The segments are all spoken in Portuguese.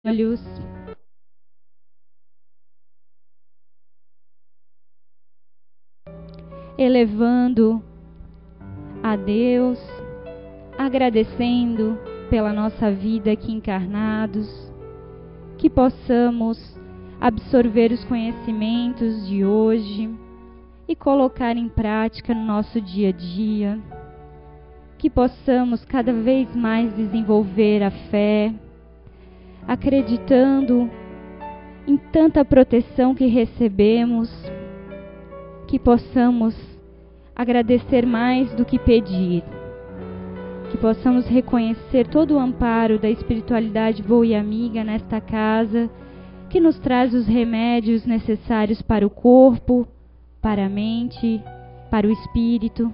olhos. Elevando a Deus, agradecendo pela nossa vida aqui encarnados, que possamos absorver os conhecimentos de hoje e colocar em prática no nosso dia a dia, que possamos cada vez mais desenvolver a fé, acreditando em tanta proteção que recebemos, que possamos agradecer mais do que pedir, que possamos reconhecer todo o amparo da espiritualidade boa e amiga nesta casa, que nos traz os remédios necessários para o corpo, para a mente, para o espírito,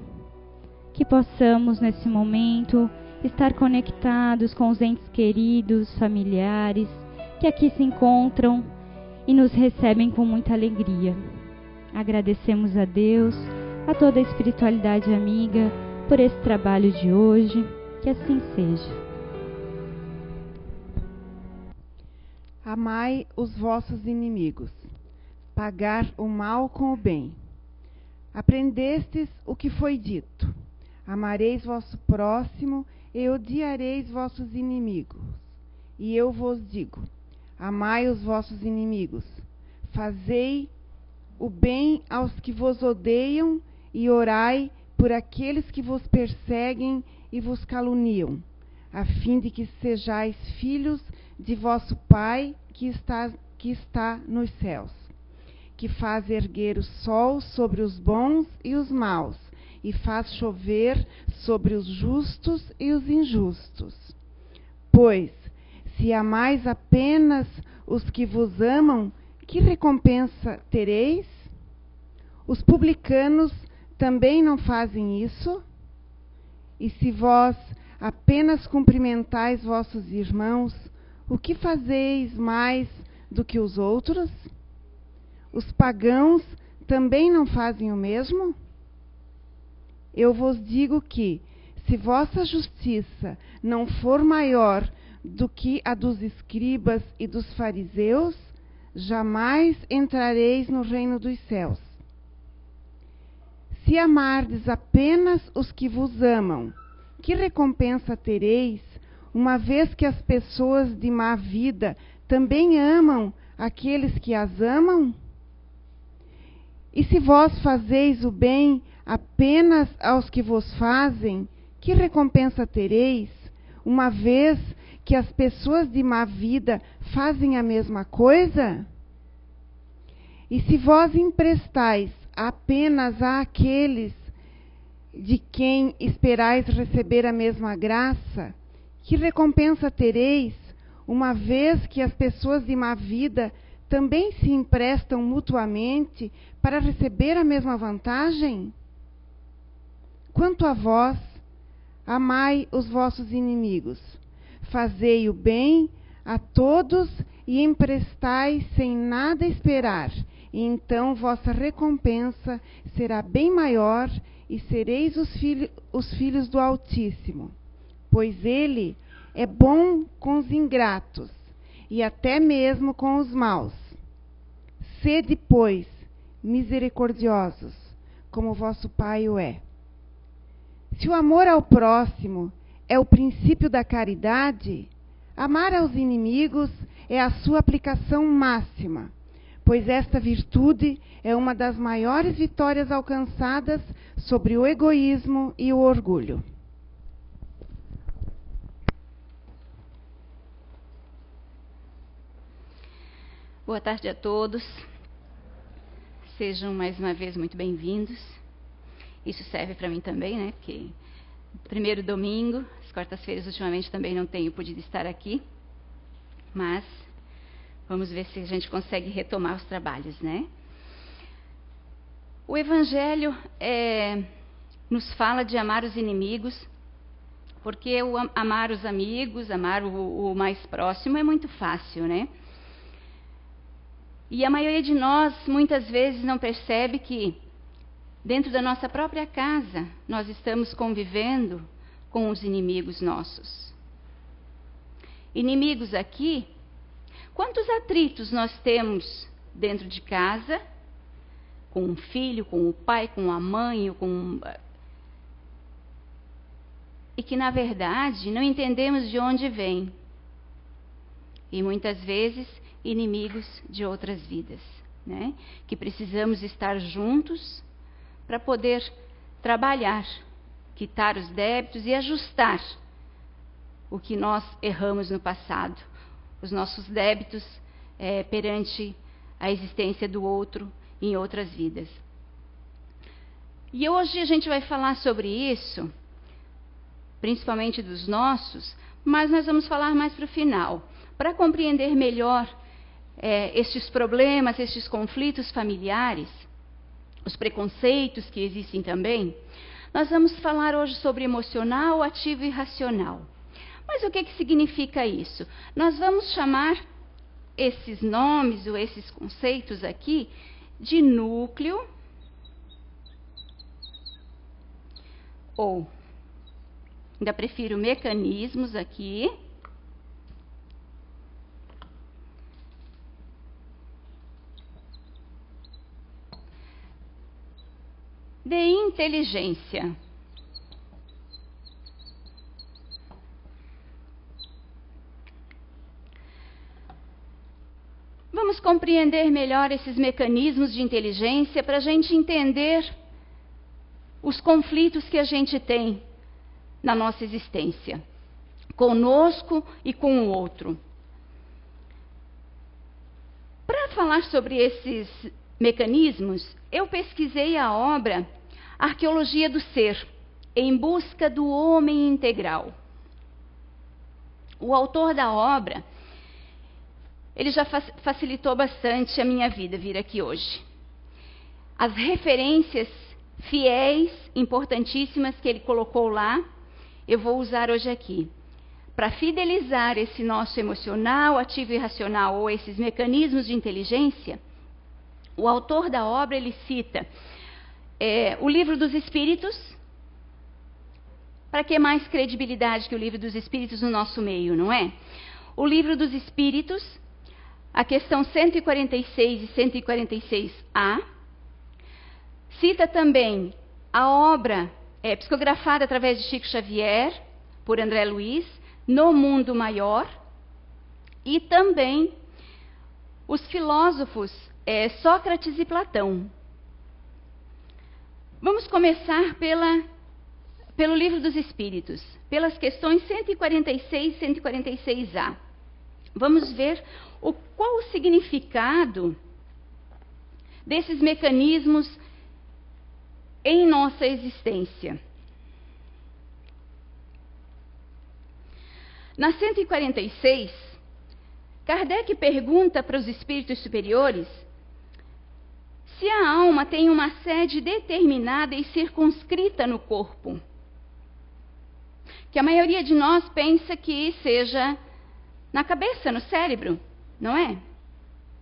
que possamos nesse momento estar conectados com os entes queridos, familiares, que aqui se encontram e nos recebem com muita alegria. Agradecemos a Deus, a toda a espiritualidade amiga, por esse trabalho de hoje, que assim seja. Amai os vossos inimigos, pagar o mal com o bem. Aprendestes o que foi dito: amareis vosso próximo e odiareis vossos inimigos. E eu vos digo: amai os vossos inimigos, fazei o bem aos que vos odeiam e orai por aqueles que vos perseguem e vos caluniam, a fim de que sejais filhos de vosso Pai que está nos céus, que faz erguer o sol sobre os bons e os maus, e faz chover sobre os justos e os injustos. Pois, se amais apenas os que vos amam, que recompensa tereis? Os publicanos também não fazem isso? E se vós apenas cumprimentais vossos irmãos, o que fazeis mais do que os outros? Os pagãos também não fazem o mesmo? Eu vos digo que, se vossa justiça não for maior do que a dos escribas e dos fariseus, jamais entrareis no reino dos céus. Se amardes apenas os que vos amam, que recompensa tereis, uma vez que as pessoas de má vida também amam aqueles que as amam? E se vós fazeis o bem apenas aos que vos fazem, que recompensa tereis, uma vez que as pessoas de má vida fazem a mesma coisa? E se vós emprestais apenas àqueles de quem esperais receber a mesma graça, que recompensa tereis, uma vez que as pessoas de má vida também se emprestam mutuamente para receber a mesma vantagem? Quanto a vós, amai os vossos inimigos, fazei o bem a todos e emprestai sem nada esperar, e então vossa recompensa será bem maior e sereis os filhos do Altíssimo. Pois ele é bom com os ingratos e até mesmo com os maus. Sede, pois, misericordiosos, como vosso Pai o é. Se o amor ao próximo é o princípio da caridade, amar aos inimigos é a sua aplicação máxima, pois esta virtude é uma das maiores vitórias alcançadas sobre o egoísmo e o orgulho. Boa tarde a todos. Sejam mais uma vez muito bem-vindos. Isso serve para mim também, né? Porque primeiro domingo, as quartas-feiras ultimamente também não tenho podido estar aqui, mas vamos ver se a gente consegue retomar os trabalhos, né? O Evangelho nos fala de amar os inimigos, porque amar os amigos, amar o mais próximo é muito fácil, né? E a maioria de nós, muitas vezes, não percebe que, dentro da nossa própria casa, nós estamos convivendo com os inimigos nossos. Inimigos aqui Quantos atritos nós temos dentro de casa, com um filho, com o pai, com a mãe, e que, na verdade, não entendemos de onde vem. E muitas vezes, inimigos de outras vidas, né? Que precisamos estar juntos para poder trabalhar, quitar os débitos e ajustar o que nós erramos no passado, os nossos débitos perante a existência do outro em outras vidas. E hoje a gente vai falar sobre isso, principalmente dos nossos, mas nós vamos falar mais para o final, para compreender melhor estes problemas, estes conflitos familiares, os preconceitos que existem também. Nós vamos falar hoje sobre emocional, ativo e racional. Mas o que significa isso? Nós vamos chamar esses nomes ou esses conceitos aqui de núcleo, ou ainda prefiro mecanismos aqui, de inteligência. Vamos compreender melhor esses mecanismos de inteligência para a gente entender os conflitos que a gente tem na nossa existência, conosco e com o outro. Para falar sobre esses mecanismos, eu pesquisei a obra Arqueologia do Ser, em busca do homem integral. O autor da obra, ele já facilitou bastante a minha vida vir aqui hoje. As referências fiéis, importantíssimas que ele colocou lá, eu vou usar hoje aqui. Para fidelizar esse nosso emocional, ativo e racional, ou esses mecanismos de inteligência, o autor da obra, ele cita o Livro dos Espíritos. Para que mais credibilidade que o Livro dos Espíritos no nosso meio, não é? O Livro dos Espíritos, a questão 146 e 146A, cita também a obra psicografada através de Chico Xavier, por André Luiz, No Mundo Maior, e também os filósofos Sócrates e Platão. Vamos começar pelo Livro dos Espíritos, pelas questões 146 e 146A. Vamos ver qual o significado desses mecanismos em nossa existência. Na 146, Kardec pergunta para os espíritos superiores se a alma tem uma sede determinada e circunscrita no corpo. Que a maioria de nós pensa que seja na cabeça, no cérebro, não é?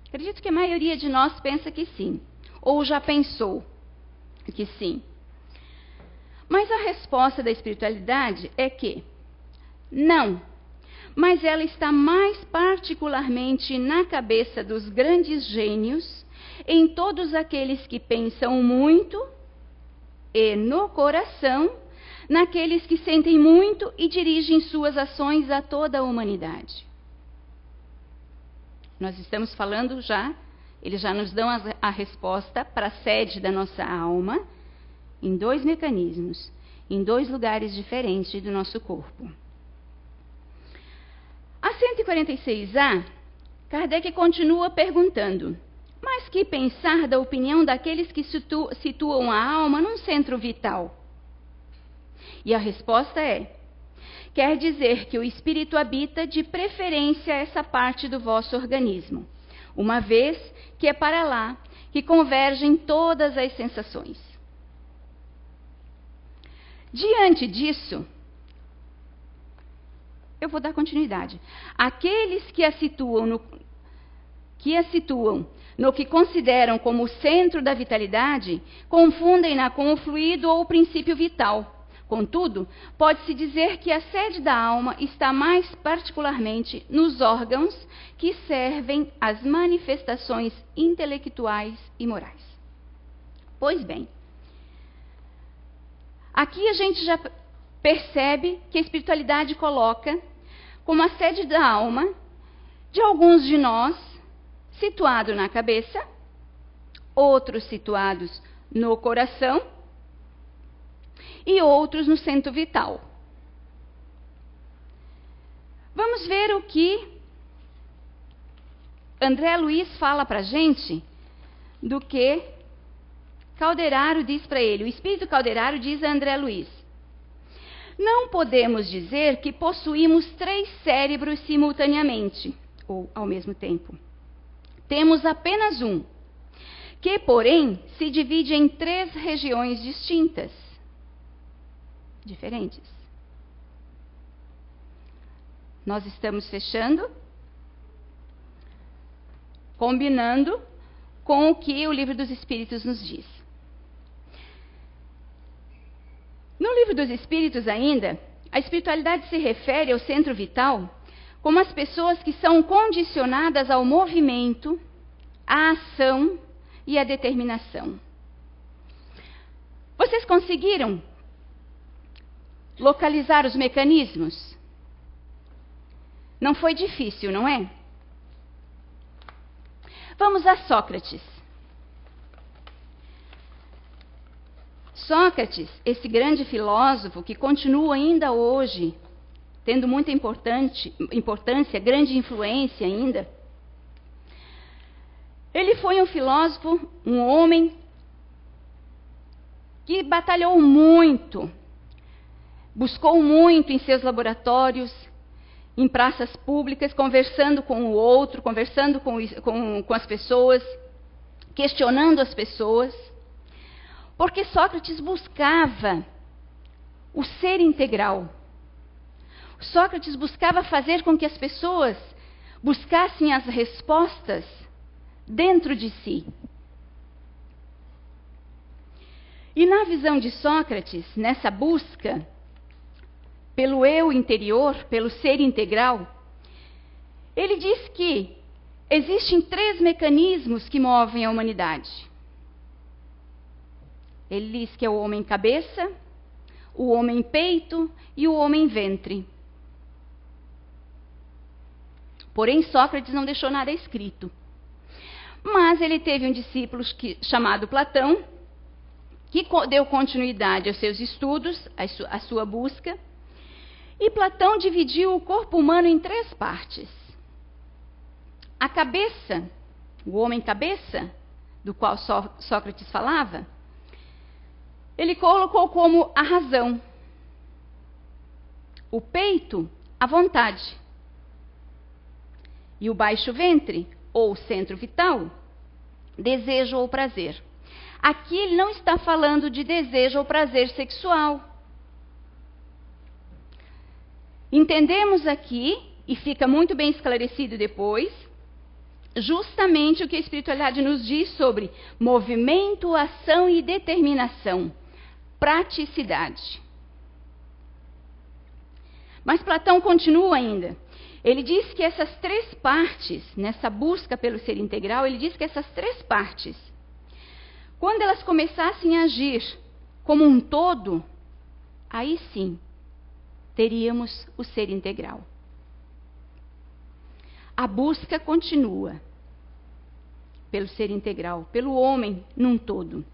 Acredito que a maioria de nós pensa que sim, ou já pensou que sim. Mas a resposta da espiritualidade é que não, mas ela está mais particularmente na cabeça dos grandes gênios, em todos aqueles que pensam muito, e no coração, naqueles que sentem muito e dirigem suas ações a toda a humanidade. Nós estamos falando já, eles já nos dão a resposta para a sede da nossa alma em dois mecanismos, em dois lugares diferentes do nosso corpo. A 146A, Kardec continua perguntando: mas que pensar da opinião daqueles que situam a alma num centro vital? E a resposta é: quer dizer que o espírito habita de preferência essa parte do vosso organismo, uma vez que é para lá que convergem todas as sensações. Diante disso, eu vou dar continuidade. Aqueles que a situam no que consideram como o centro da vitalidade, confundem-na com o fluido ou o princípio vital, Contudo, pode-se dizer que a sede da alma está mais particularmente nos órgãos que servem às manifestações intelectuais e morais. Pois bem, aqui a gente já percebe que a espiritualidade coloca como a sede da alma de alguns de nós, situado na cabeça, outros situados no coração e outros no centro vital. Vamos ver o que André Luiz fala para a gente do que Calderaro diz para ele. O espírito Calderaro diz a André Luiz: não podemos dizer que possuímos 3 cérebros simultaneamente, ou ao mesmo tempo. Temos apenas um, que, porém, se divide em 3 regiões distintas, diferentes. Nós estamos fechando, combinando com o que o Livro dos Espíritos nos diz. No Livro dos Espíritos ainda, a espiritualidade se refere ao centro vital como as pessoas que são condicionadas ao movimento, à ação e à determinação. Vocês conseguiram localizar os mecanismos? Não foi difícil, não é? Vamos a Sócrates. Sócrates, esse grande filósofo que continua ainda hoje tendo muita importância, grande influência ainda, ele foi um filósofo, um homem que batalhou muito, buscou muito em seus laboratórios, em praças públicas, conversando com o outro, conversando com as pessoas, questionando as pessoas, porque Sócrates buscava o ser integral. Sócrates buscava fazer com que as pessoas buscassem as respostas dentro de si. E na visão de Sócrates, nessa busca pelo eu interior, pelo ser integral, ele diz que existem 3 mecanismos que movem a humanidade. Ele diz que é o homem cabeça, o homem peito e o homem ventre. Porém, Sócrates não deixou nada escrito. Mas ele teve um discípulo chamado Platão, que deu continuidade aos seus estudos, à sua busca. E Platão dividiu o corpo humano em 3 partes. A cabeça, o homem cabeça, do qual Sócrates falava, ele colocou como a razão. O peito, a vontade. E o baixo ventre, ou centro vital, desejo ou prazer. Aqui ele não está falando de desejo ou prazer sexual. Entendemos aqui, e fica muito bem esclarecido depois, justamente o que a espiritualidade nos diz sobre movimento, ação e determinação, praticidade. Mas Platão continua ainda. Ele diz que essas 3 partes, nessa busca pelo ser integral, ele diz que essas 3 partes, quando elas começassem a agir como um todo, aí sim, teríamos o ser integral. A busca continua pelo ser integral, pelo homem num todo.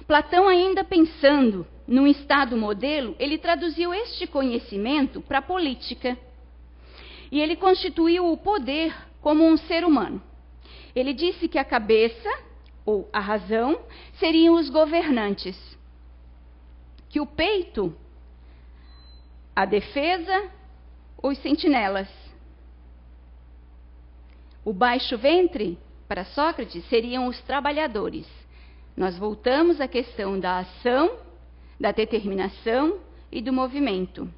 Platão, ainda pensando num estado modelo, ele traduziu este conhecimento para a política. E ele constituiu o poder como um ser humano. Ele disse que a cabeça, ou a razão, seriam os governantes. Que o peito, a defesa, os sentinelas. O baixo ventre, para Sócrates, seriam os trabalhadores. Nós voltamos à questão da ação, da determinação e do movimento.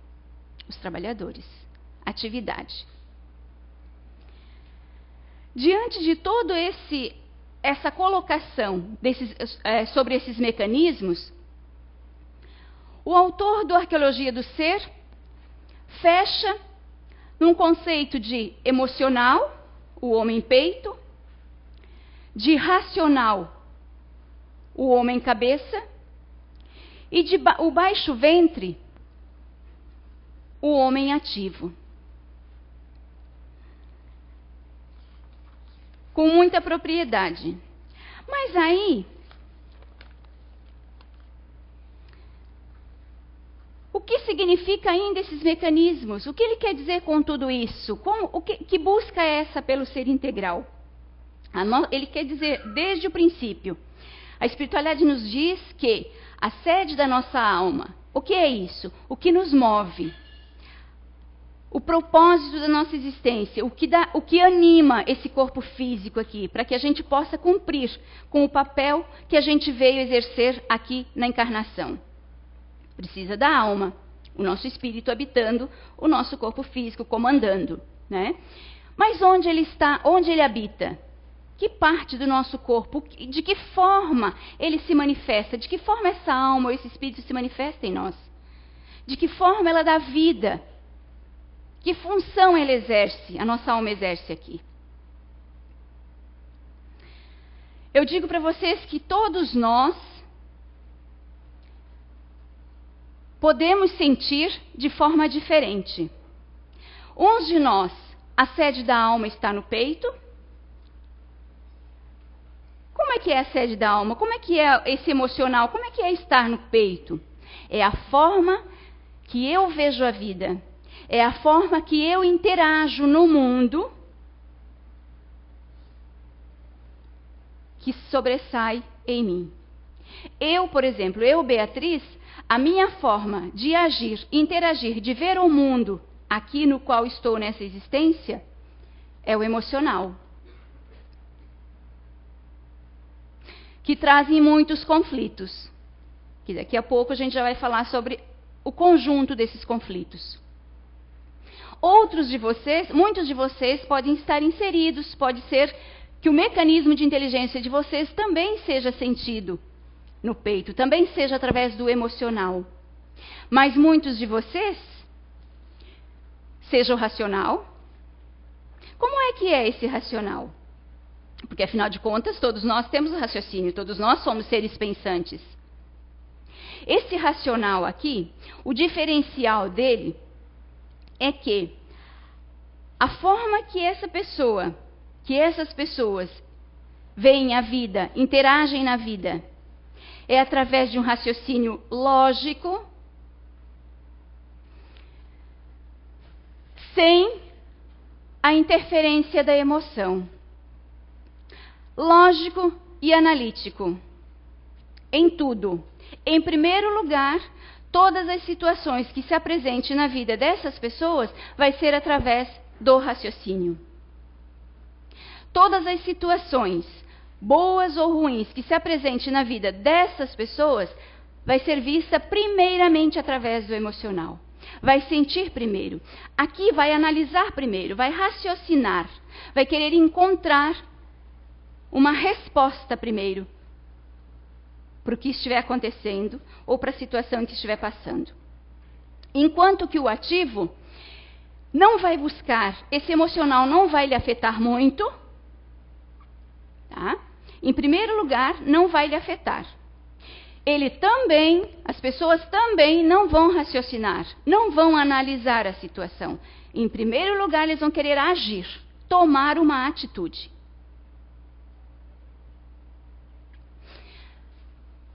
Os trabalhadores. Atividade. Diante de todo essa colocação sobre esses mecanismos, O autor do Arqueologia do Ser fecha num conceito de emocional, o homem-peito, de racional, o homem-cabeça, e de o baixo ventre, o homem ativo. Com muita propriedade. Mas aí, o que significa ainda esses mecanismos? O que ele quer dizer com tudo isso? Que busca é essa pelo ser integral? Ele quer dizer, desde o princípio, a espiritualidade nos diz que a sede da nossa alma, o que é isso? O que nos move? O propósito da nossa existência, o que anima esse corpo físico aqui, para que a gente possa cumprir com o papel que a gente veio exercer aqui na encarnação. Precisa da alma, o nosso espírito habitando o nosso corpo físico, comandando, né? Mas onde ele está, onde ele habita? Que parte do nosso corpo, de que forma ele se manifesta? De que forma essa alma ou esse espírito se manifesta em nós? De que forma ela dá vida? Que função ele exerce, a nossa alma exerce aqui? Eu digo para vocês que todos nós podemos sentir de forma diferente. Uns de nós, a sede da alma está no peito. Como é que é a sede da alma? Como é que é esse emocional? Como é que é estar no peito? É a forma que eu vejo a vida. É a forma que eu interajo no mundo que sobressai em mim. Eu, por exemplo, Beatriz, a minha forma de agir, interagir, de ver o mundo aqui no qual estou nessa existência, é o emocional. Que trazem muitos conflitos. Que daqui a pouco a gente já vai falar sobre o conjunto desses conflitos. Outros de vocês, muitos de vocês podem estar inseridos, pode ser que o mecanismo de inteligência de vocês também seja sentido no peito, também seja através do emocional. Mas muitos de vocês, seja o racional. Como é que é esse racional? Porque afinal de contas, todos nós temos o raciocínio, todos nós somos seres pensantes. Esse racional aqui, o diferencial dele é que a forma que essas pessoas veem a vida, interagem na vida, é através de um raciocínio lógico, sem a interferência da emoção. Lógico e analítico. Em tudo. Em primeiro lugar, todas as situações que se apresentem na vida dessas pessoas vai ser através do raciocínio. Todas as situações, boas ou ruins, que se apresentem na vida dessas pessoas vai ser vista primeiramente através do emocional. Vai sentir primeiro. Aqui vai analisar primeiro, vai raciocinar, vai querer encontrar uma resposta primeiro para o que estiver acontecendo ou para a situação em que estiver passando. Enquanto que o ativo não vai buscar, esse emocional não vai lhe afetar muito, tá? Em primeiro lugar, não vai lhe afetar. Ele também, as pessoas também não vão raciocinar, não vão analisar a situação. Em primeiro lugar, eles vão querer agir, tomar uma atitude.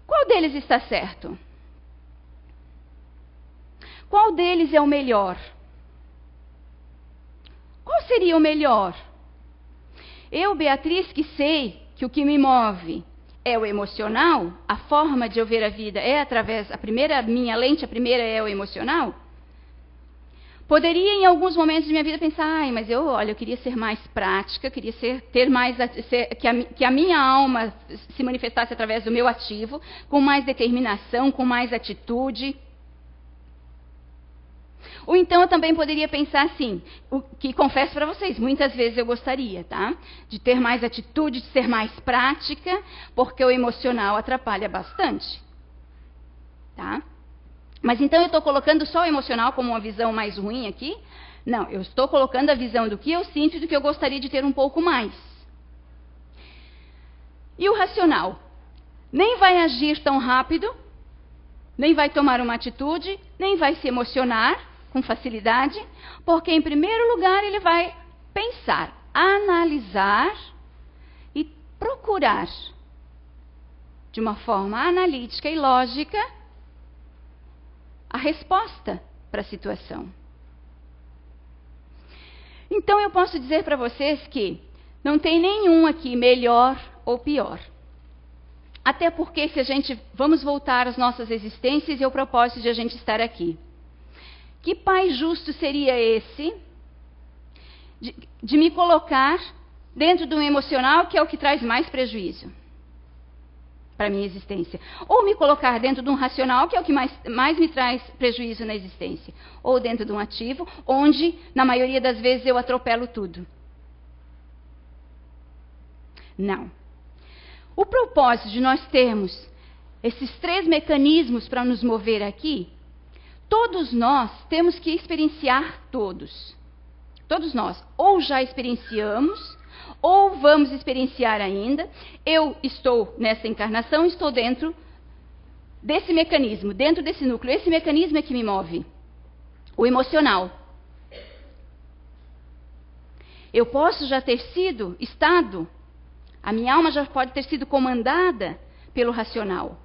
Qual deles está certo? Qual deles é o melhor? Qual seria o melhor? Eu, Beatriz, que sei que o que me move é o emocional, a forma de eu ver a vida é através, minha lente, a primeira é o emocional. Poderia, em alguns momentos de minha vida, pensar, mas eu queria ser mais prática, queria que a minha alma se manifestasse através do meu ativo, com mais determinação, com mais atitude. Ou então eu também poderia pensar assim, o que confesso para vocês, muitas vezes eu gostaria, tá? De ter mais atitude, de ser mais prática, porque o emocional atrapalha bastante. Tá? Mas então eu estou colocando só o emocional como uma visão mais ruim aqui? Não, eu estou colocando a visão do que eu sinto e do que eu gostaria de ter um pouco mais. E o racional? Nem vai agir tão rápido, nem vai tomar uma atitude, nem vai se emocionar com facilidade, porque em primeiro lugar ele vai pensar, analisar e procurar de uma forma analítica e lógica a resposta para a situação. Então eu posso dizer para vocês que não tem nenhum aqui melhor ou pior. Até porque se a gente vamos voltar às nossas existências e ao propósito de a gente estar aqui. Que pai justo seria esse de me colocar dentro de um emocional que é o que traz mais prejuízo para a minha existência? Ou me colocar dentro de um racional que é o que mais me traz prejuízo na existência? Ou dentro de um ativo, onde, na maioria das vezes, eu atropelo tudo? Não. O propósito de nós termos esses 3 mecanismos para nos mover aqui, todos nós temos que experienciar todos. Todos nós. Ou já experienciamos, ou vamos experienciar ainda. Eu estou nessa encarnação, estou dentro desse mecanismo, dentro desse núcleo. Esse mecanismo é que me move. O emocional. Eu posso já ter estado, a minha alma já pode ter sido comandada pelo racional,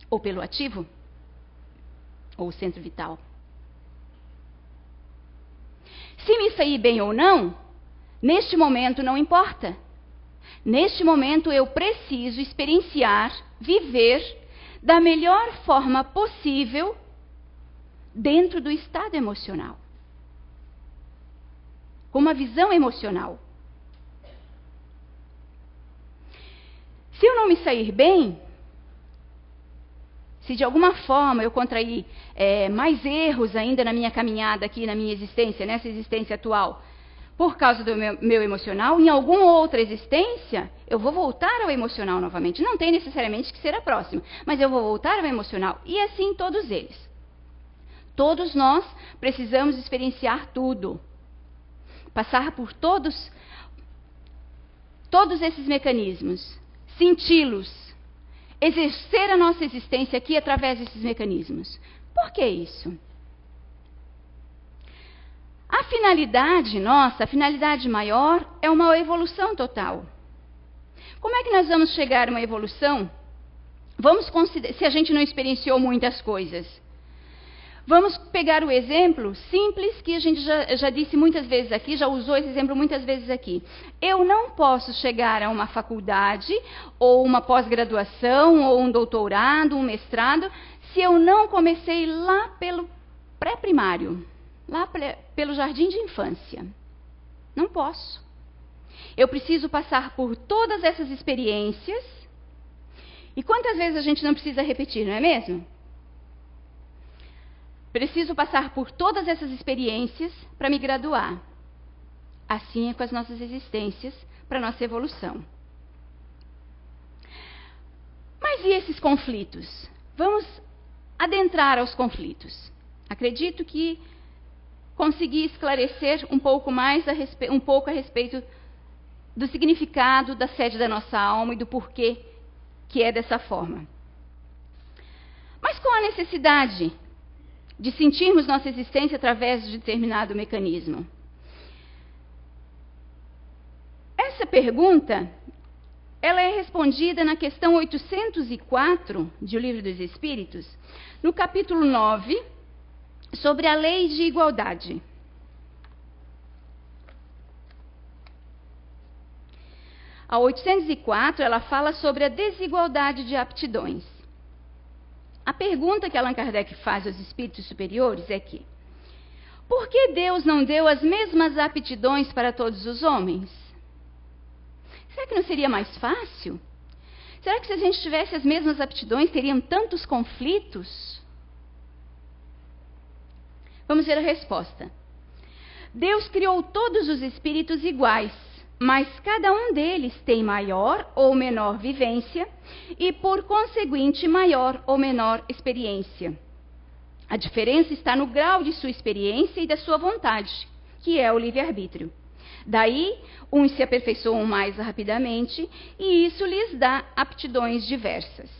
ou pelo ativo, ou o centro vital. Se me sair bem ou não, neste momento não importa. Neste momento eu preciso experienciar, viver da melhor forma possível dentro do estado emocional. Com uma visão emocional. Se eu não me sair bem, se de alguma forma eu contrair mais erros ainda na minha caminhada aqui, na minha existência, nessa existência atual, por causa do meu emocional, em alguma outra existência, eu vou voltar ao emocional novamente. Não tem necessariamente que ser a próxima, mas eu vou voltar ao emocional. E assim todos eles. Todos nós precisamos experienciar tudo. Passar por todos esses mecanismos. Senti-los. Exercer a nossa existência aqui através desses mecanismos. Por que isso? A finalidade nossa, a finalidade maior, é uma evolução total. Como é que nós vamos chegar a uma evolução? Vamos considerar, se a gente não experienciou muitas coisas. Vamos pegar o exemplo simples que a gente já disse muitas vezes aqui, já usou esse exemplo muitas vezes aqui. Eu não posso chegar a uma faculdade, ou uma pós-graduação, ou um doutorado, um mestrado, se eu não comecei lá pelo pré-primário, lá pelo jardim de infância. Não posso. Eu preciso passar por todas essas experiências. E quantas vezes a gente não precisa repetir, não é mesmo? Preciso passar por todas essas experiências para me graduar. Assim é com as nossas existências, para a nossa evolução. Mas e esses conflitos? Vamos adentrar aos conflitos. Acredito que consegui esclarecer um pouco a respeito do significado da sede da nossa alma e do porquê que é dessa forma. Mas qual a necessidade de sentirmos nossa existência através de determinado mecanismo? Essa pergunta, ela é respondida na questão 804 de O Livro dos Espíritos, no capítulo 9, sobre a lei de igualdade. A 804, ela fala sobre a desigualdade de aptidões. A pergunta que Allan Kardec faz aos espíritos superiores é que: por que Deus não deu as mesmas aptidões para todos os homens? Será que não seria mais fácil? Será que se a gente tivesse as mesmas aptidões, teriam tantos conflitos? Vamos ver a resposta. Deus criou todos os espíritos iguais, mas cada um deles tem maior ou menor vivência e, por conseguinte, maior ou menor experiência. A diferença está no grau de sua experiência e da sua vontade, que é o livre-arbítrio. Daí, uns se aperfeiçoam mais rapidamente e isso lhes dá aptidões diversas.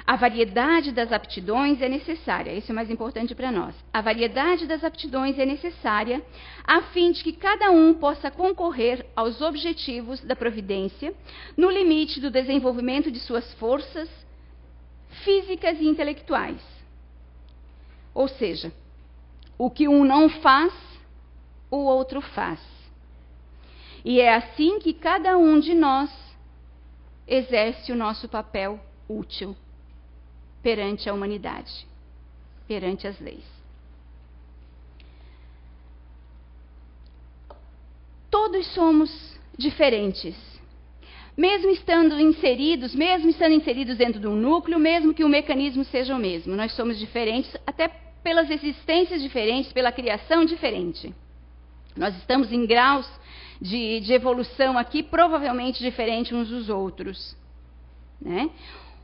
A variedade das aptidões é necessária, isso é mais importante para nós. A variedade das aptidões é necessária a fim de que cada um possa concorrer aos objetivos da providência no limite do desenvolvimento de suas forças físicas e intelectuais. Ou seja, o que um não faz, o outro faz. E é assim que cada um de nós exerce o nosso papel útil perante a humanidade, perante as leis. Todos somos diferentes. Mesmo estando inseridos dentro de um núcleo, mesmo que o mecanismo seja o mesmo, nós somos diferentes, até pelas existências diferentes, pela criação diferente. Nós estamos em graus de evolução aqui, provavelmente diferentes uns dos outros, né?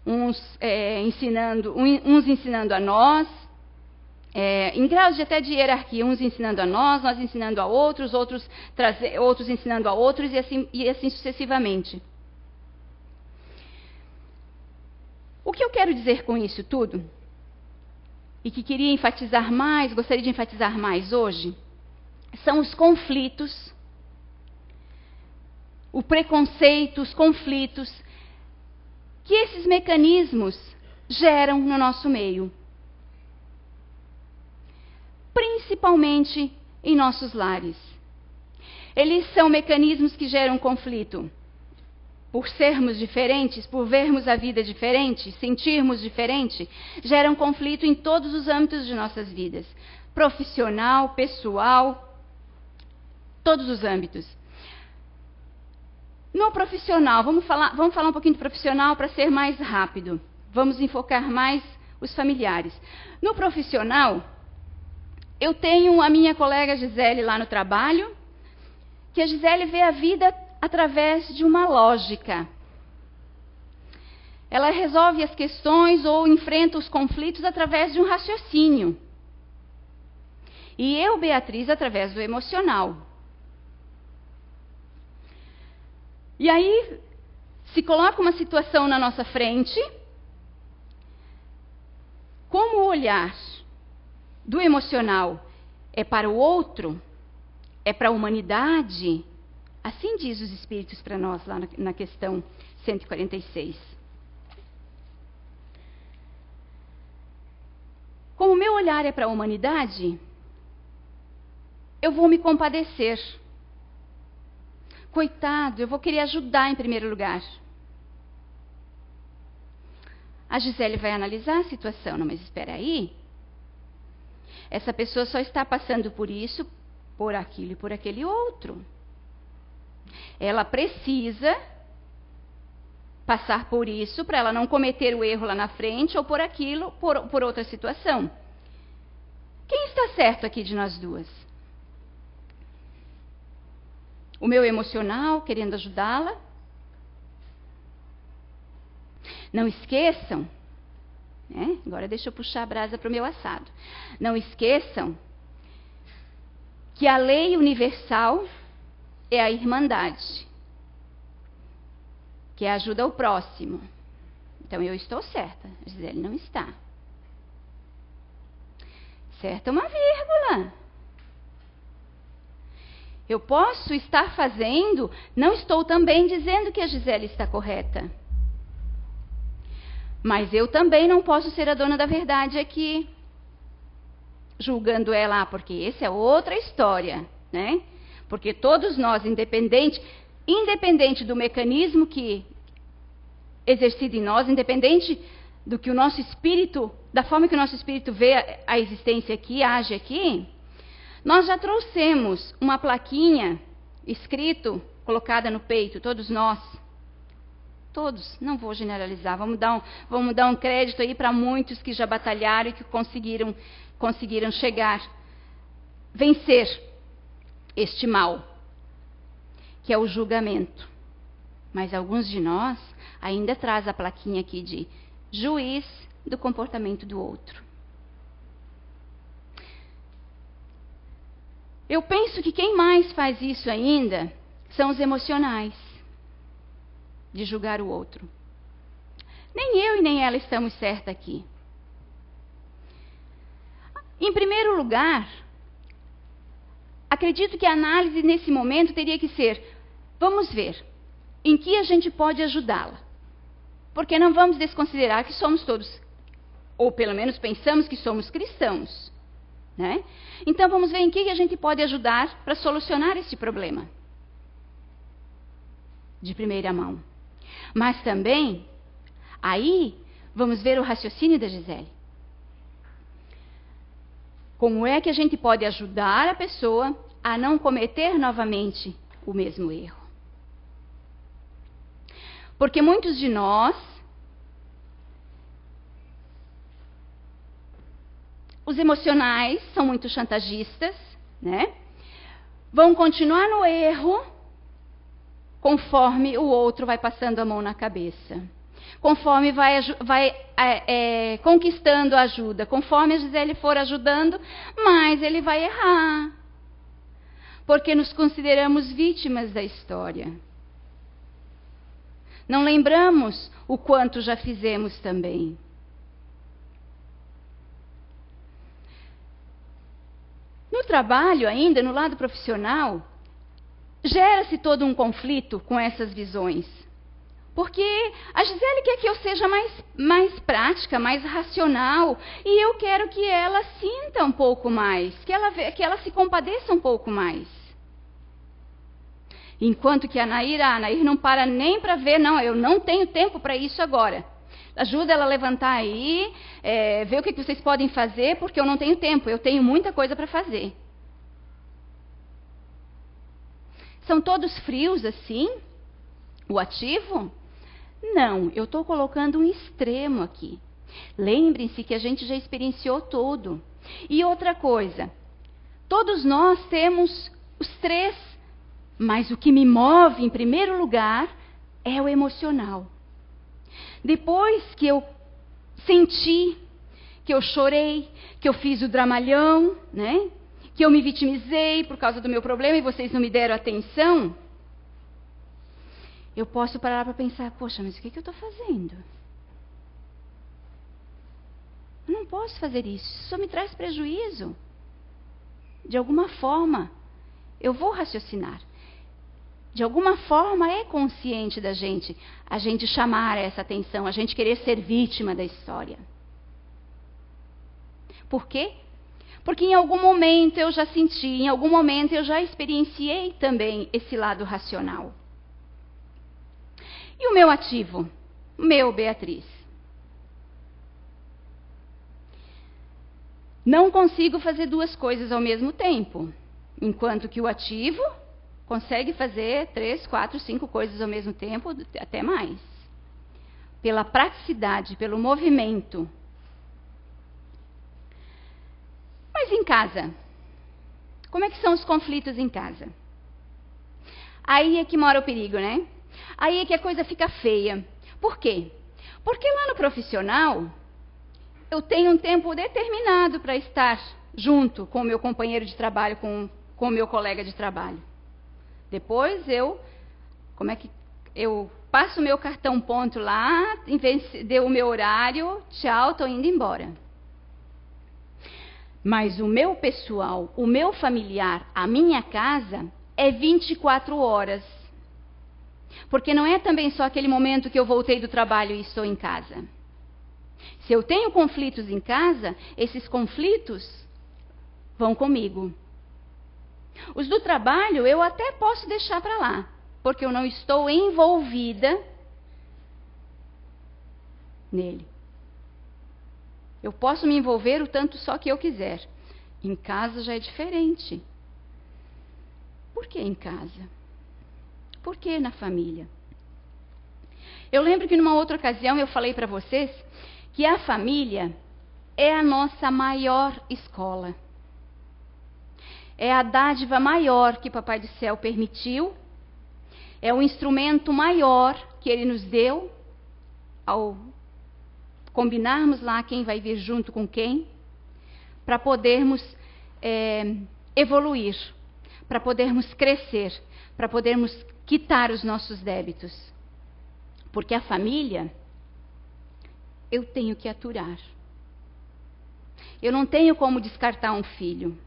Uns ensinando a nós, em graus até de hierarquia, uns ensinando a nós ensinando a outros, outros ensinando a outros e assim sucessivamente. O que eu quero dizer com isso tudo, e que gostaria de enfatizar mais hoje, são os conflitos, o preconceito, os conflitos que esses mecanismos geram no nosso meio. Principalmente em nossos lares. Eles são mecanismos que geram conflito. Por sermos diferentes, por vermos a vida diferente, sentirmos diferente, geram conflito em todos os âmbitos de nossas vidas. Profissional, pessoal, todos os âmbitos. No profissional, vamos falar um pouquinho do profissional para ser mais rápido. Vamos enfocar mais os familiares. No profissional, eu tenho a minha colega Gisele lá no trabalho, que a Gisele vê a vida através de uma lógica. Ela resolve as questões ou enfrenta os conflitos através de um raciocínio. E eu, Beatriz, através do emocional. E aí, se coloca uma situação na nossa frente, como o olhar do emocional é para o outro, é para a humanidade, assim diz os Espíritos para nós lá na questão 146. Como o meu olhar é para a humanidade, eu vou me compadecer. Coitado, eu vou querer ajudar em primeiro lugar. A Gisele vai analisar a situação. Não, mas espera aí. Essa pessoa só está passando por isso, por aquilo e por aquele outro. Ela precisa passar por isso para ela não cometer o erro lá na frente ou por aquilo, por outra situação. Quem está certo aqui de nós duas? O meu emocional, querendo ajudá-la. Não esqueçam, né? Agora deixa eu puxar a brasa para o meu assado. Não esqueçam que a lei universal é a irmandade, que ajuda o próximo. Então eu estou certa, a Gisele não está. Certa é uma vírgula. Eu posso estar fazendo, não estou também dizendo que a Gisele está correta. Mas eu também não posso ser a dona da verdade aqui, julgando ela, porque essa é outra história, né? Porque todos nós, independente do mecanismo que exercido em nós, independente do que o nosso espírito, da forma que o nosso espírito vê a existência aqui, age aqui, nós já trouxemos uma plaquinha escrito, colocada no peito, todos nós. Todos, não vou generalizar, vamos dar um crédito aí para muitos que já batalharam e que conseguiram chegar, vencer este mal, que é o julgamento. Mas alguns de nós ainda traz a plaquinha aqui de juiz do comportamento do outro. Eu penso que quem mais faz isso ainda são os emocionais, de julgar o outro. Nem eu e nem ela estamos certas aqui. Em primeiro lugar, acredito que a análise nesse momento teria que ser: vamos ver em que a gente pode ajudá-la. Porque não vamos desconsiderar que somos todos, ou pelo menos pensamos que somos cristãos, né? Então vamos ver em que a gente pode ajudar para solucionar esse problema. De primeira mão. Mas também, aí, vamos ver o raciocínio da Gisele. Como é que a gente pode ajudar a pessoa a não cometer novamente o mesmo erro? Porque muitos de nós, os emocionais são muito chantagistas, né? Vão continuar no erro conforme o outro vai passando a mão na cabeça. Conforme vai conquistando a ajuda. Conforme a Gisele for ajudando, mais ele vai errar. Porque nos consideramos vítimas da história. Não lembramos o quanto já fizemos também. No trabalho ainda, no lado profissional, gera-se todo um conflito com essas visões. Porque a Gisele quer que eu seja mais prática, mais racional, e eu quero que ela sinta um pouco mais, que ela se compadeça um pouco mais. Enquanto que a Nair não para nem para ver, não, eu não tenho tempo para isso agora. Ajuda ela a levantar aí, ver o que vocês podem fazer, porque eu não tenho tempo, eu tenho muita coisa para fazer. São todos frios assim? O ativo? Não, eu estou colocando um extremo aqui. Lembrem-se que a gente já experienciou tudo. E outra coisa, todos nós temos os três, mas o que me move em primeiro lugar é o emocional. Depois que eu senti, que eu chorei, que eu fiz o dramalhão, né? Que eu me vitimizei por causa do meu problema e vocês não me deram atenção, eu posso parar para pensar: poxa, mas o que eu estou fazendo? Eu não posso fazer isso, isso só me traz prejuízo. De alguma forma, eu vou raciocinar. De alguma forma é consciente da gente, a gente chamar essa atenção, a gente querer ser vítima da história. Por quê? Porque em algum momento eu já senti, em algum momento eu já experienciei também esse lado racional. E o meu ativo? O meu, Beatriz. Não consigo fazer duas coisas ao mesmo tempo. Enquanto que o ativo consegue fazer 3, 4, 5 coisas ao mesmo tempo, até mais. Pela praticidade, pelo movimento. Mas em casa? Como é que são os conflitos em casa? Aí é que mora o perigo, né? Aí é que a coisa fica feia. Por quê? Porque lá no profissional, eu tenho um tempo determinado para estar junto com o meu companheiro de trabalho, com o meu colega de trabalho. Depois eu passo o meu cartão ponto lá, deu o meu horário, tchau, estou indo embora. Mas o meu pessoal, o meu familiar, a minha casa, é 24 horas. Porque não é também só aquele momento que eu voltei do trabalho e estou em casa. Se eu tenho conflitos em casa, esses conflitos vão comigo. Os do trabalho eu até posso deixar para lá, porque eu não estou envolvida nele. Eu posso me envolver o tanto só que eu quiser. Em casa já é diferente. Por que em casa? Por que na família? Eu lembro que numa outra ocasião eu falei para vocês que a família é a nossa maior escola. É a dádiva maior que Papai do Céu permitiu. É o instrumento maior que Ele nos deu ao combinarmos lá quem vai vir junto com quem, para podermos evoluir para podermos crescer, para podermos quitar os nossos débitos. Porque a família, eu tenho que aturar. Eu não tenho como descartar um filho.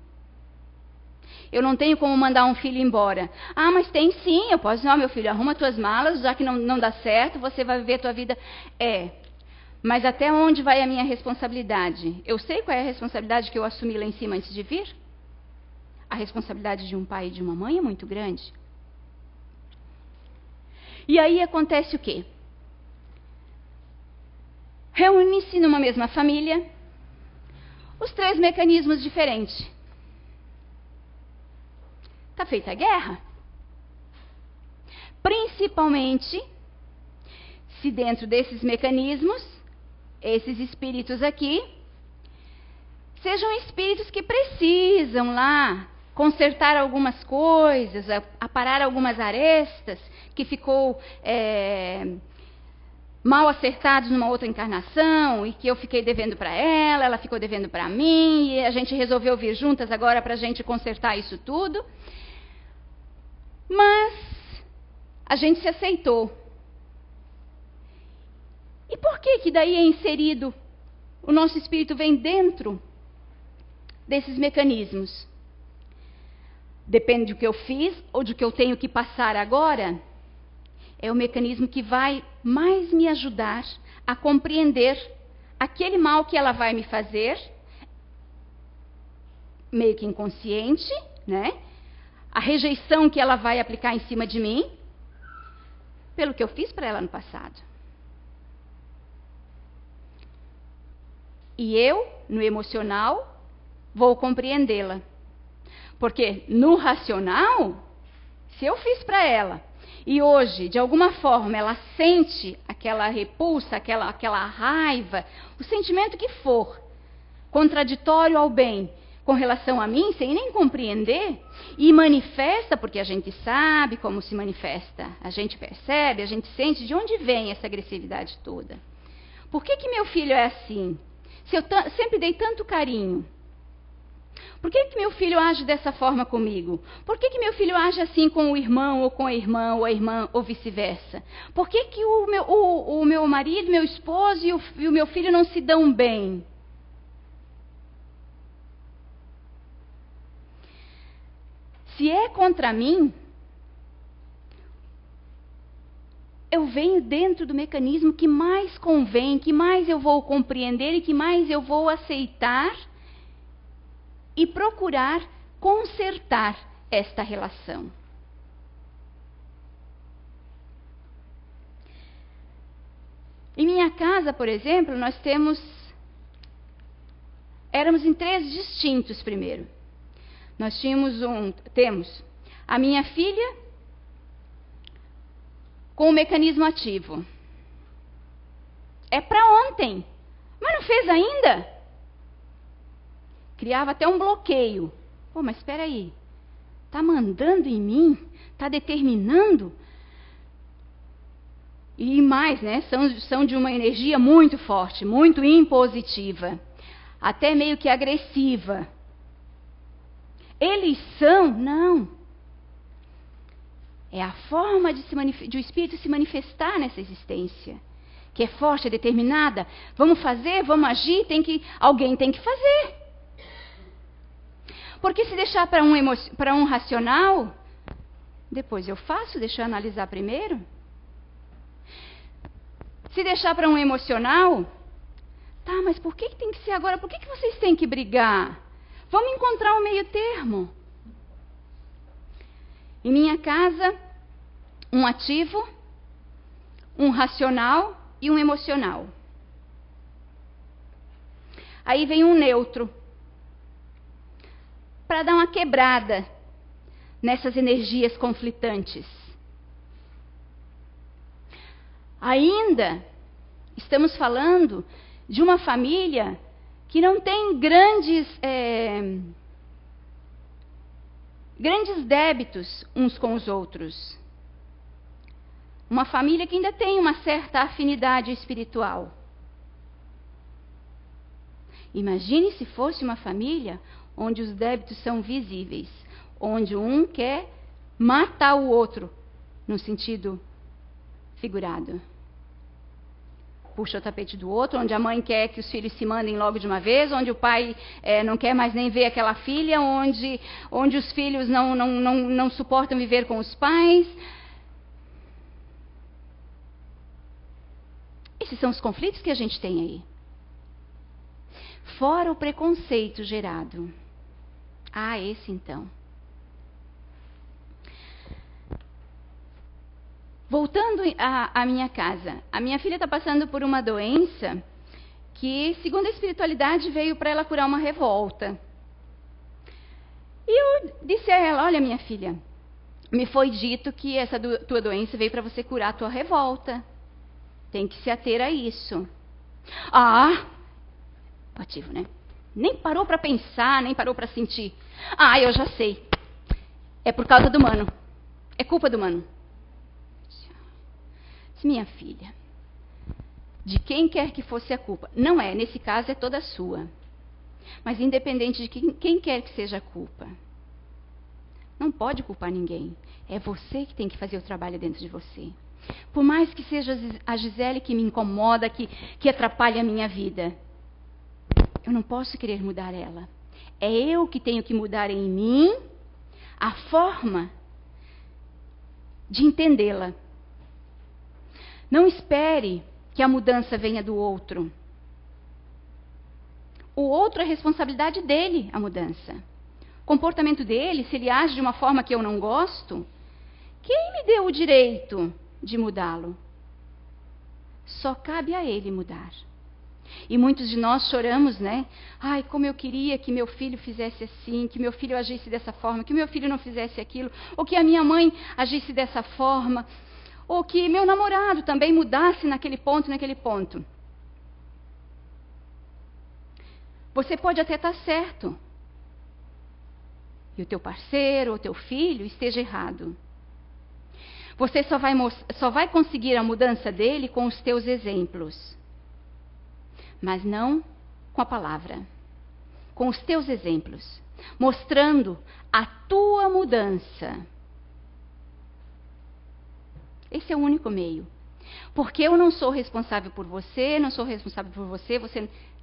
Eu não tenho como mandar um filho embora. Ah, mas tem sim, eu posso dizer, meu filho, arruma tuas malas, já que não dá certo, você vai viver a tua vida. Mas até onde vai a minha responsabilidade? Eu sei qual é a responsabilidade que eu assumi lá em cima antes de vir? A responsabilidade de um pai e de uma mãe é muito grande. E aí acontece o quê? Reúne-se numa mesma família os 3 mecanismos diferentes. Está feita a guerra. Principalmente se dentro desses mecanismos, esses espíritos aqui, sejam espíritos que precisam lá consertar algumas coisas, aparar algumas arestas que ficou mal acertados numa outra encarnação e que eu fiquei devendo para ela, ela ficou devendo para mim e a gente resolveu vir juntas agora para a gente consertar isso tudo. Mas a gente se aceitou. E por que daí é inserido, o nosso espírito vem dentro desses mecanismos? Depende do que eu fiz ou do que eu tenho que passar agora. É o mecanismo que vai mais me ajudar a compreender aquele mal que ela vai me fazer, meio que inconsciente, né? A rejeição que ela vai aplicar em cima de mim, pelo que eu fiz para ela no passado. E eu, no emocional, vou compreendê-la. Porque no racional, se eu fiz para ela, e hoje, de alguma forma, ela sente aquela repulsa, aquela raiva, o sentimento que for, contraditório ao bem, com relação a mim, sem nem compreender, e manifesta, porque a gente sabe como se manifesta, a gente percebe, a gente sente de onde vem essa agressividade toda. Por que meu filho é assim? Se eu sempre dei tanto carinho, por que meu filho age dessa forma comigo? Por que meu filho age assim com o irmão, ou com a irmã, ou vice-versa? Por que o meu marido, meu esposo e o meu filho não se dão bem? Se é contra mim, eu venho dentro do mecanismo que mais convém, que mais eu vou compreender e que mais eu vou aceitar e procurar consertar esta relação. Em minha casa, por exemplo, éramos em 3 distintos primeiro. Nós temos a minha filha com o mecanismo ativo. É para ontem, mas não fez ainda. Criava até um bloqueio. Pô, mas espera aí, está mandando em mim? Está determinando? E mais, né? São de uma energia muito forte, muito impositiva, até meio que agressiva. Eles são? Não. É a forma de o espírito se manifestar nessa existência, que é forte, é determinada. Vamos fazer, vamos agir, alguém tem que fazer. Porque se deixar para um racional, depois eu faço, deixa eu analisar primeiro. Se deixar para um emocional, tá, mas por que tem que ser agora? Por que vocês têm que brigar? Vamos encontrar um meio termo. Em minha casa, um ativo, um racional e um emocional. Aí vem um neutro, para dar uma quebrada nessas energias conflitantes. Ainda estamos falando de uma família que não tem grandes débitos uns com os outros. Uma família que ainda tem uma certa afinidade espiritual. Imagine se fosse uma família onde os débitos são visíveis, onde um quer matar o outro, no sentido figurado. Puxa o tapete do outro, onde a mãe quer que os filhos se mandem logo de uma vez, onde o pai não quer mais nem ver aquela filha, onde os filhos não suportam viver com os pais. Esses são os conflitos que a gente tem aí. Fora o preconceito gerado. Esse então. Voltando à minha casa, a minha filha está passando por uma doença que, segundo a espiritualidade, veio para ela curar uma revolta. E eu disse a ela: olha, minha filha, me foi dito que essa tua doença veio para você curar a tua revolta. Tem que se ater a isso. Ativo, né? Nem parou para pensar, nem parou para sentir. Eu já sei. É por causa do mano. É culpa do mano. Minha filha, de quem quer que fosse a culpa, não é, nesse caso é toda sua, mas independente de quem quer que seja a culpa, não pode culpar ninguém, é você que tem que fazer o trabalho dentro de você. Por mais que seja a Gisele que me incomoda, que atrapalha a minha vida, eu não posso querer mudar ela, é eu que tenho que mudar em mim a forma de entendê-la. Não espere que a mudança venha do outro. O outro é responsabilidade dele, a mudança. O comportamento dele, se ele age de uma forma que eu não gosto, quem me deu o direito de mudá-lo? Só cabe a ele mudar. E muitos de nós choramos, né? Como eu queria que meu filho fizesse assim, que meu filho agisse dessa forma, que meu filho não fizesse aquilo, ou que a minha mãe agisse dessa forma. Ou que meu namorado também mudasse naquele ponto. Você pode até estar certo. E o teu parceiro ou teu filho esteja errado. Você só vai conseguir a mudança dele com os teus exemplos. Mas não com a palavra. Com os teus exemplos. Mostrando a tua mudança. Esse é o único meio. Porque eu não sou responsável por você, não sou responsável por você,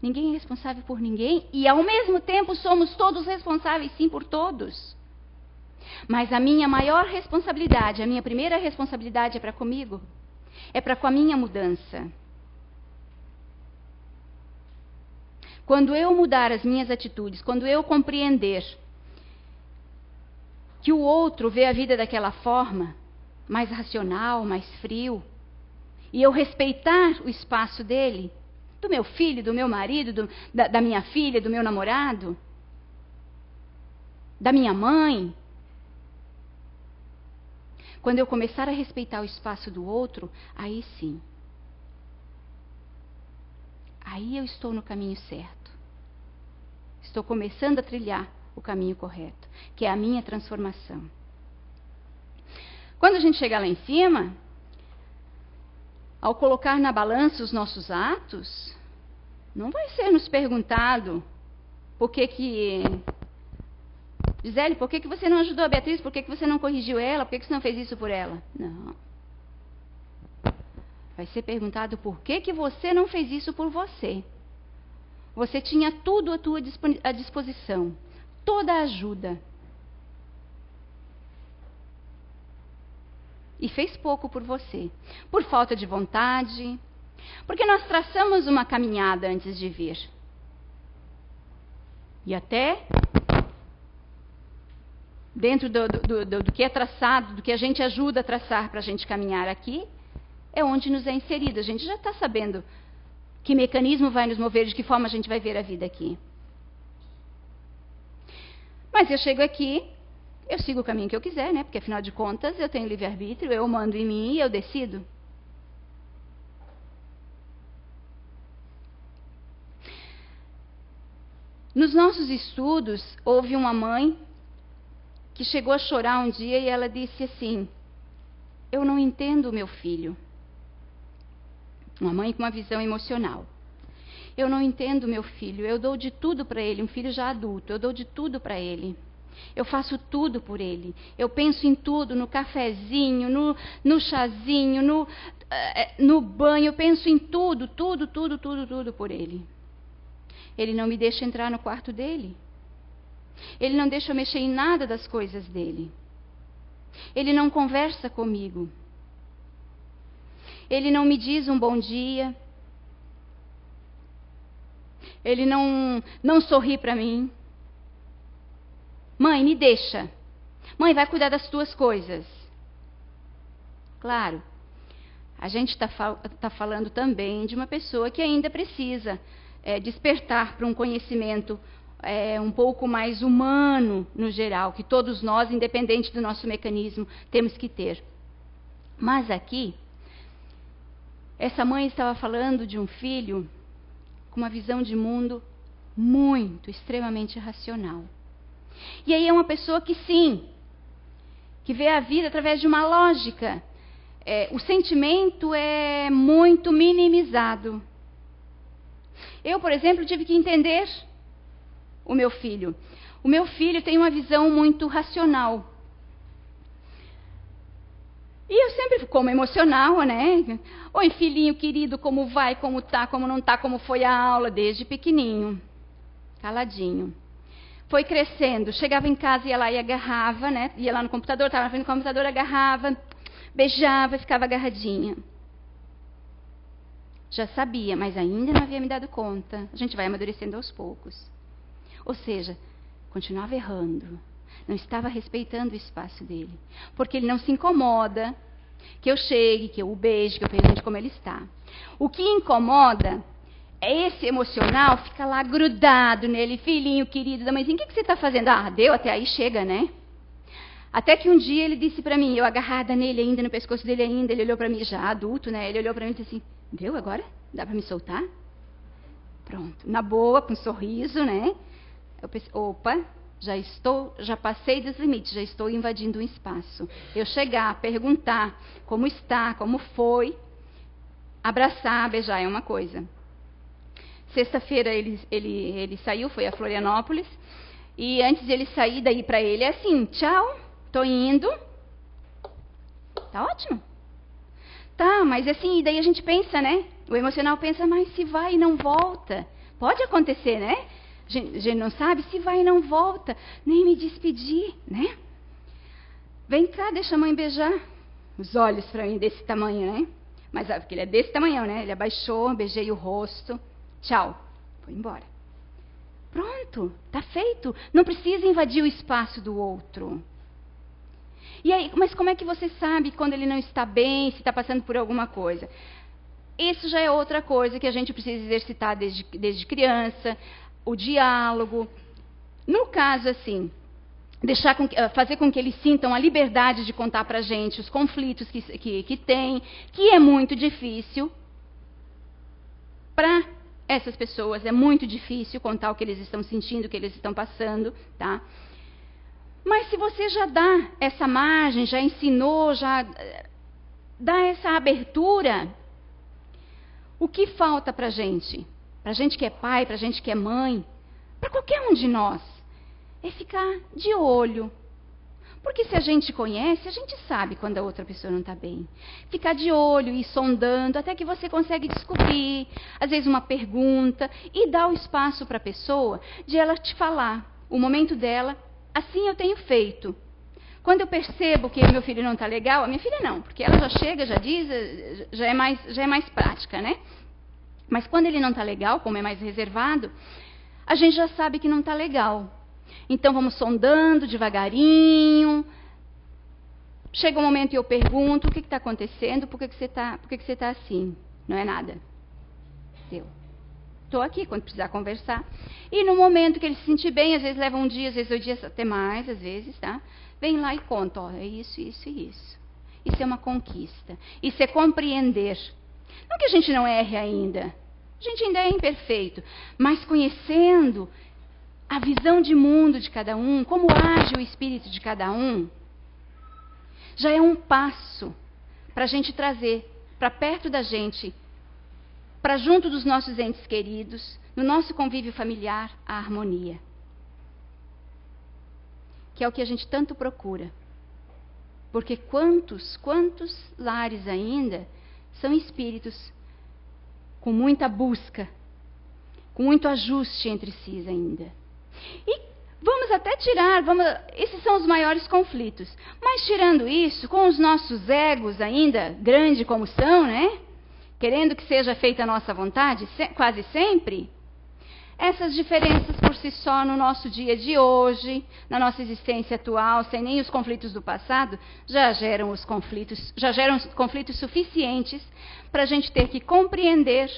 ninguém é responsável por ninguém. E ao mesmo tempo somos todos responsáveis, sim, por todos. Mas a minha maior responsabilidade, a minha primeira responsabilidade é para comigo. É para com a minha mudança. Quando eu mudar as minhas atitudes, quando eu compreender que o outro vê a vida daquela forma, mais racional, mais frio, e eu respeitar o espaço dele, do meu filho, do meu marido, da minha filha, do meu namorado, da minha mãe. Quando eu começar a respeitar o espaço do outro, aí sim. Aí eu estou no caminho certo. Estou começando a trilhar o caminho correto, que é a minha transformação. Quando a gente chegar lá em cima, ao colocar na balança os nossos atos, não vai ser nos perguntado Gisele, por que você não ajudou a Beatriz? Por que você não corrigiu ela? Por que você não fez isso por ela? Não. Vai ser perguntado por que você não fez isso por você. Você tinha tudo à tua disposição, toda a ajuda. E fez pouco por você, por falta de vontade, porque nós traçamos uma caminhada antes de vir. E até dentro do que é traçado, do que a gente ajuda a traçar para a gente caminhar aqui, é onde nos é inserido. A gente já está sabendo que mecanismo vai nos mover, de que forma a gente vai ver a vida aqui. Mas eu chego aqui, eu sigo o caminho que eu quiser, né? Porque afinal de contas eu tenho livre-arbítrio, eu mando em mim e eu decido. Nos nossos estudos, houve uma mãe que chegou a chorar um dia e ela disse assim: eu não entendo o meu filho. Uma mãe com uma visão emocional. Eu não entendo o meu filho, eu dou de tudo para ele, um filho já adulto, eu dou de tudo para ele. Eu faço tudo por ele. Eu penso em tudo, no cafezinho, no chazinho, no banho. Eu penso em tudo por ele. Ele não me deixa entrar no quarto dele. Ele não deixa eu mexer em nada das coisas dele. Ele não conversa comigo. Ele não me diz um bom dia. Ele não sorri para mim. Mãe, me deixa. Mãe, vai cuidar das tuas coisas. Claro, a gente está falando também de uma pessoa que ainda precisa despertar para um conhecimento um pouco mais humano no geral, que todos nós, independente do nosso mecanismo, temos que ter. Mas aqui, essa mãe estava falando de um filho com uma visão de mundo muito, extremamente racional. E aí é uma pessoa que sim, que vê a vida através de uma lógica. O sentimento é muito minimizado. Eu, por exemplo, tive que entender o meu filho. O meu filho tem uma visão muito racional. E eu sempre, como emocional, né? Oi, filhinho querido, como vai, como tá, como não tá, como foi a aula, desde pequenininho. Caladinho. Foi crescendo, chegava em casa, ia lá e agarrava, né? Ia lá no computador, estava na frente do computador, agarrava, beijava e ficava agarradinha. Já sabia, mas ainda não havia me dado conta. A gente vai amadurecendo aos poucos. Ou seja, continuava errando. Não estava respeitando o espaço dele. Porque ele não se incomoda que eu chegue, que eu o beije, que eu pergunte como ele está. O que incomoda é esse emocional, fica lá grudado nele, filhinho querido da mãezinha, o que você está fazendo? Ah, deu, até aí chega, né? Até que um dia ele disse para mim, eu agarrada nele ainda, no pescoço dele ainda, ele olhou para mim, já adulto, né? Ele olhou para mim e disse assim, deu agora? Dá para me soltar? Pronto, na boa, com um sorriso, né? Eu pensei, opa, já passei dos limites, já estou invadindo um espaço. Eu chegar, perguntar como está, como foi, abraçar, beijar é uma coisa. Sexta-feira ele saiu, foi a Florianópolis, e antes de ele sair, daí para ele é assim, tchau, tô indo. Tá ótimo. Tá, mas assim, e daí a gente pensa, né? O emocional pensa, mas se vai e não volta. Pode acontecer, né? A gente não sabe se vai e não volta. Nem me despedir, né? Vem cá, deixa a mãe beijar. Os olhos para mim desse tamanho, né? Mas porque ele é desse tamanho, né? Ele abaixou, beijei o rosto. Tchau. Foi embora. Pronto, tá feito. Não precisa invadir o espaço do outro. E aí, mas como é que você sabe quando ele não está bem, se está passando por alguma coisa? Isso já é outra coisa que a gente precisa exercitar desde criança, o diálogo. No caso, assim, fazer com que eles sintam a liberdade de contar para a gente os conflitos que tem, que é muito difícil. Para essas pessoas é muito difícil contar o que eles estão sentindo, o que eles estão passando, tá? Mas se você já dá essa margem, já ensinou, já dá essa abertura, o que falta para a gente? Para a gente que é pai, para a gente que é mãe, para qualquer um de nós, é ficar de olho. Porque se a gente conhece, a gente sabe quando a outra pessoa não está bem. Ficar de olho e sondando até que você consegue descobrir, às vezes uma pergunta, e dar o espaço para a pessoa de ela te falar o momento dela. Assim eu tenho feito. Quando eu percebo que meu filho não está legal, a minha filha não, porque ela já chega, já diz, já é mais prática, né? Mas quando ele não está legal, como é mais reservado, a gente já sabe que não está legal. Então vamos sondando devagarinho. Chega um momento e eu pergunto, o que está acontecendo? Por que você está assim? Não é nada. Deu. Estou aqui quando precisar conversar. E no momento que ele se sentir bem, às vezes leva um dia, às vezes 2 dias, até mais, às vezes, tá? Vem lá e conta, ó, é isso, isso e isso. Isso é uma conquista. Isso é compreender. Não que a gente não erre ainda. A gente ainda é imperfeito. Mas conhecendo a visão de mundo de cada um, como age o espírito de cada um, já é um passo para a gente trazer para perto da gente, para junto dos nossos entes queridos, no nosso convívio familiar, a harmonia. que é o que a gente tanto procura. Porque quantos lares ainda são espíritos com muita busca, com muito ajuste entre si ainda. E vamos até tirar, esses são os maiores conflitos. Mas tirando isso, com os nossos egos ainda grandes como são, né? Querendo que seja feita a nossa vontade, quase sempre, essas diferenças por si só no nosso dia de hoje, na nossa existência atual, sem nem os conflitos do passado, já geram conflitos suficientes para a gente ter que compreender,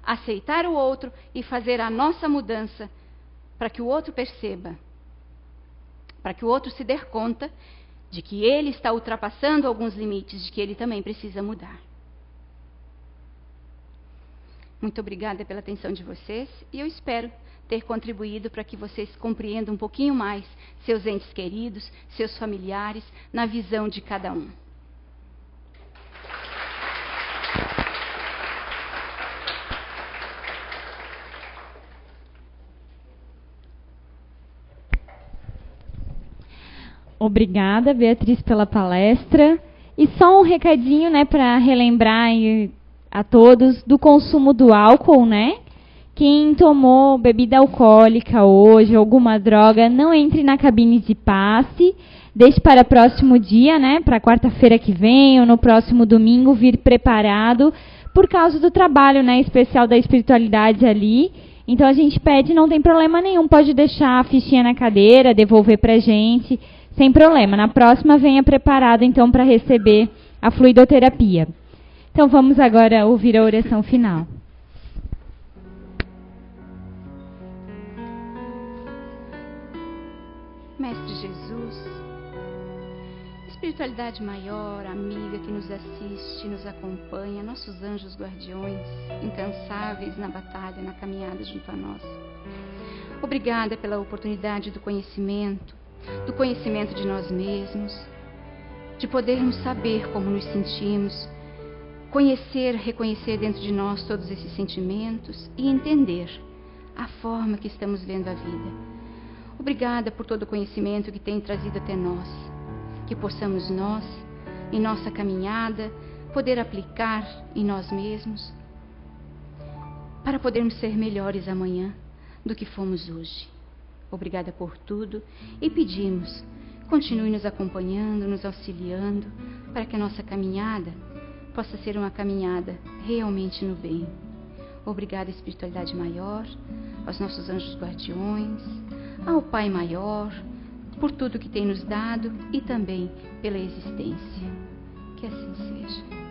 aceitar o outro e fazer a nossa mudança para que o outro perceba, para que o outro se dê conta de que ele está ultrapassando alguns limites, de que ele também precisa mudar. Muito obrigada pela atenção de vocês e eu espero ter contribuído para que vocês compreendam um pouquinho mais seus entes queridos, seus familiares, na visão de cada um. Obrigada, Beatriz, pela palestra. E só um recadinho, né, para relembrar a todos do consumo do álcool, né? Quem tomou bebida alcoólica hoje, alguma droga, não entre na cabine de passe. Deixe para próximo dia, né? Para quarta-feira que vem ou no próximo domingo vir preparado por causa do trabalho, né, especial da espiritualidade ali. Então a gente pede, não tem problema nenhum, pode deixar a fichinha na cadeira, devolver pra gente, sem problema. Na próxima venha preparado então para receber a fluidoterapia. Então vamos agora ouvir a oração final. Mestre Jesus, espiritualidade maior, amiga que nos assiste, nos acompanha, nossos anjos guardiões, incansáveis na batalha, na caminhada junto a nós. Obrigada pela oportunidade do conhecimento de nós mesmos, de podermos saber como nos sentimos, reconhecer dentro de nós todos esses sentimentos e entender a forma que estamos vendo a vida. Obrigada por todo o conhecimento que tem trazido até nós, que possamos nós, em nossa caminhada, poder aplicar em nós mesmos, para podermos ser melhores amanhã do que fomos hoje. Obrigada por tudo e pedimos, continue nos acompanhando, nos auxiliando, para que a nossa caminhada possa ser uma caminhada realmente no bem. Obrigada, espiritualidade maior, aos nossos anjos guardiões, ao Pai maior, por tudo que tem nos dado e também pela existência. Que assim seja.